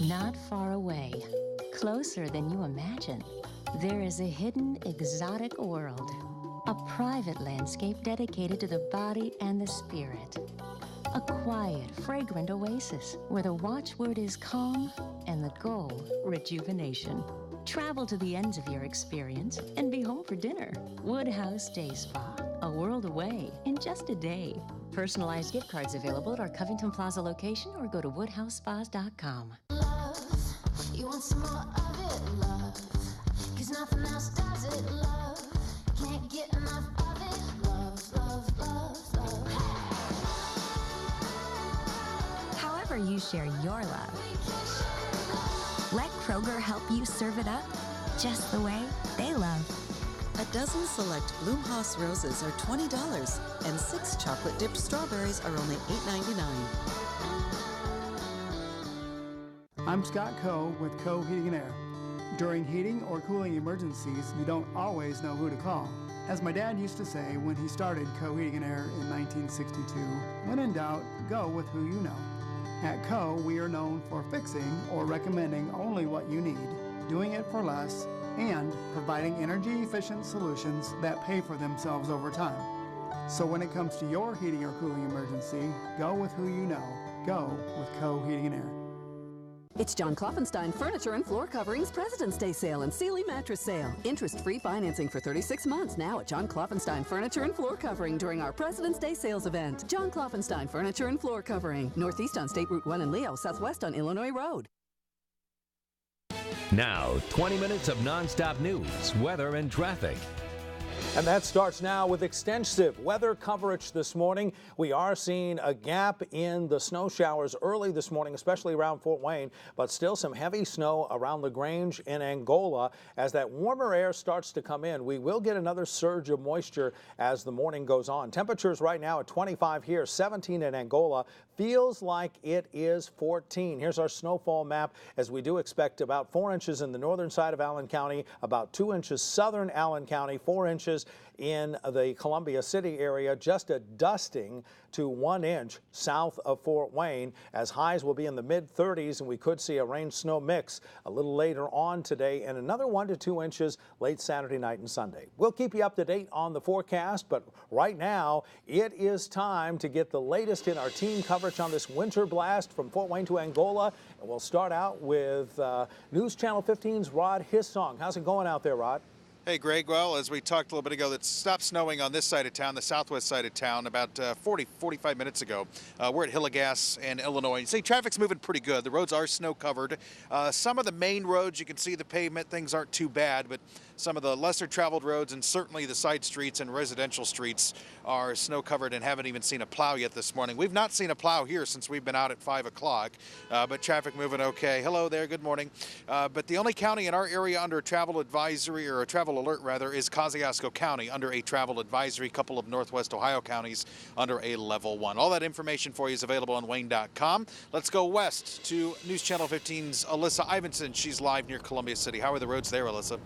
Not far away, closer than you imagine, there is a hidden, exotic world. A private landscape dedicated to the body and the spirit. A quiet, fragrant oasis where the watchword is calm and the goal, rejuvenation. Travel to the ends of your experience and be home for dinner. Woodhouse Day Spa, a world away in just a day. Personalized gift cards available at our Covington Plaza location or go to woodhousespas.com. You want some more of it, love? 'Cause nothing else does it, love. Can't get enough of it, love, love, love, love. However you share your love, let Kroger help you serve it up just the way they love. A dozen select Bloomhouse roses are $20, and 6 chocolate-dipped strawberries are only $8.99. I'm Scott Coe with Coe Heating and Air. During heating or cooling emergencies, you don't always know who to call. As my dad used to say when he started Coe Heating and Air in 1962, when in doubt, go with who you know. At Coe, we are known for fixing or recommending only what you need, doing it for less, and providing energy-efficient solutions that pay for themselves over time. So when it comes to your heating or cooling emergency, go with who you know. Go with Coe Heating and Air. It's John Klopfenstein Furniture and Floor Coverings President's Day Sale and Sealy Mattress Sale. Interest-free financing for 36 months now at John Klopfenstein Furniture and Floor Covering during our President's Day sales event. John Klopfenstein Furniture and Floor Covering, northeast on State Route 1 in Leo, southwest on Illinois Road. Now, 20 minutes of nonstop news, weather, and traffic. And that starts now with extensive weather coverage this morning. We are seeing a gap in the snow showers early this morning, especially around Fort Wayne, but still some heavy snow around LaGrange and Angola. As that warmer air starts to come in, we will get another surge of moisture as the morning goes on. Temperatures right now at 25 here, 17 in Angola. Feels like it is 14. Here's our snowfall map, as we do expect about 4 inches in the northern side of Allen County, about 2 inches southern Allen County, 4 inches in the Columbia City area, just a dusting to 1 inch south of Fort Wayne, as highs will be in the mid-30s, and we could see a rain-snow mix a little later on today, and another 1 to 2 inches late Saturday night and Sunday. We'll keep you up to date on the forecast, but right now it is time to get the latest in our team coverage on this winter blast from Fort Wayne to Angola, and we'll start out with News Channel 15's Rod Hissong. How's it going out there, Rod? Hey, Greg. Well, as we talked a little bit ago, it stopped snowing on this side of town, the southwest side of town, about 45 minutes ago. We're at Hillegas in Illinois. You see, traffic's moving pretty good. The roads are snow covered. Some of the main roads, you can see the pavement, things aren't too bad, but some of the lesser traveled roads and certainly the side streets and residential streets are snow covered and haven't even seen a plow yet this morning. We've not seen a plow here since we've been out at 5 o'clock, but traffic moving okay. Hello there, good morning. But the only county in our area under a travel advisory, or a travel alert rather, is Kosciuszko County under a travel advisory. A couple of Northwest Ohio counties under a level 1. All that information for you is available on Wayne.com. Let's go west to News Channel 15's Alyssa Ivinson. She's live near Columbia City. How are the roads there, Alyssa?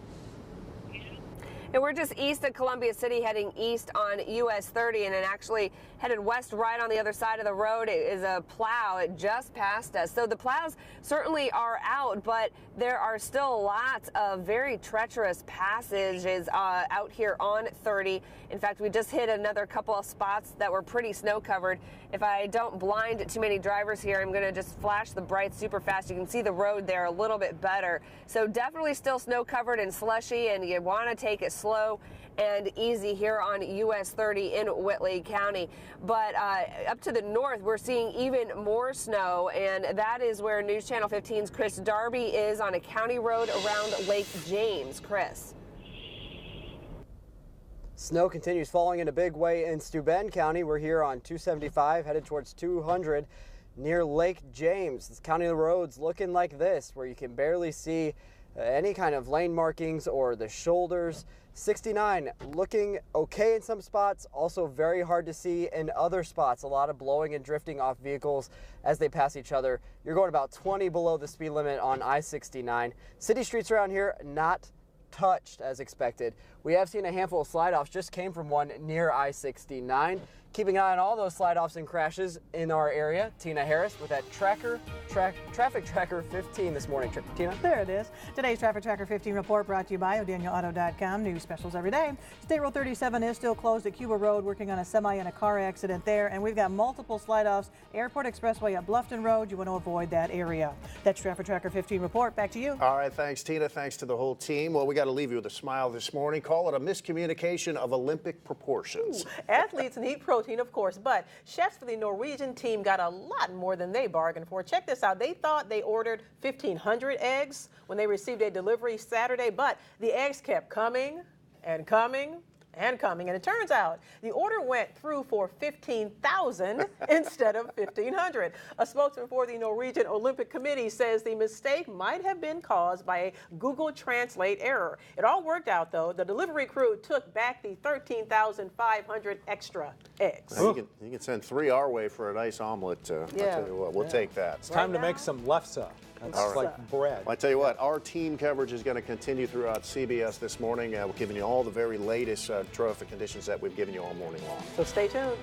And we're just east of Columbia City, heading east on US 30, and then actually headed west right on the other side of the road. It is a plow. It just passed us. So the plows certainly are out, but there are still lots of very treacherous passages out here on 30. In fact, we just hit another couple of spots that were pretty snow covered. If I don't blind too many drivers here, I'm going to just flash the brights super fast. You can see the road there a little bit better. So definitely still snow covered and slushy, and you want to take it slow and easy here on US 30 in Whitley County. But up to the north, we're seeing even more snow, and that is where News Channel 15's Chris Darby is on a county road around Lake James. Chris. Snow continues falling in a big way in Steuben County. We're here on 275 headed towards 200 near Lake James. This county roads looking like this, where you can barely see any kind of lane markings or the shoulders. 69 looking okay in some spots, also very hard to see in other spots. A lot of blowing and drifting off vehicles as they pass each other. You're going about 20 below the speed limit on I-69. City streets around here not touched as expected. We have seen a handful of slide-offs, just came from one near I-69. Keeping an eye on all those slide-offs and crashes in our area. Tina Harris with that Traffic Tracker 15 this morning. Tina? There it is. Today's Traffic Tracker 15 report brought to you by O'DanielAuto.com. News specials every day. State Road 37 is still closed at Cuba Road, working on a semi and a car accident there. And we've got multiple slide-offs. Airport Expressway at Bluffton Road. You want to avoid that area. That's Traffic Tracker 15 report. Back to you. All right, thanks, Tina. Thanks to the whole team. Well, we got to leave you with a smile this morning. Call it a miscommunication of Olympic proportions. Athletes need protein, of course, but chefs for the Norwegian team got a lot more than they bargained for. Check this out. They thought they ordered 1,500 eggs when they received a delivery Saturday, but the eggs kept coming and coming and coming, and it turns out the order went through for 15,000 instead of 1,500. A spokesman for the Norwegian Olympic Committee says the mistake might have been caused by a Google Translate error. It all worked out, though. The delivery crew took back the 13,500 extra eggs. You can send 3 our way for a nice omelet. I'll tell you what, we'll take that. It's time to make some lefse. That's like bread. Well, I tell you what, our team coverage is going to continue throughout CBS this morning. We're giving you all the very latest traffic conditions that we've given you all morning long. So stay tuned.